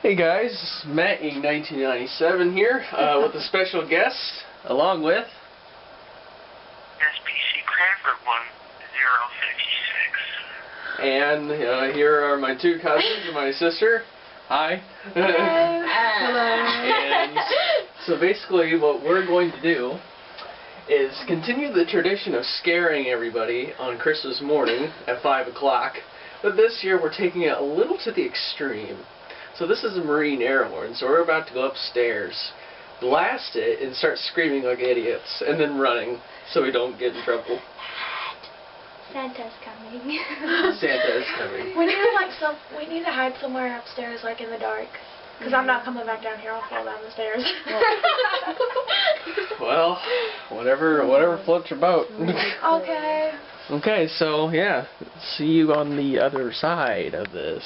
Hey guys, it's Matt in 1997 here with a special guest, along with SPC Cranford 1056. And here are my two cousins and my sister. Hi. Hello. And so basically what we're going to do is continue the tradition of scaring everybody on Christmas morning at 5 o'clock, but this year we're taking it a little to the extreme. So this is a Marine air horn, so we're about to go upstairs, blast it, and start screaming like idiots, and then running so we don't get in trouble. Santa's coming. Santa is coming. We need to hide somewhere upstairs, like in the dark. Because I'm not coming back down here. I'll fall down the stairs. Well, whatever floats your boat. Okay. Okay, so yeah, see you on the other side of this.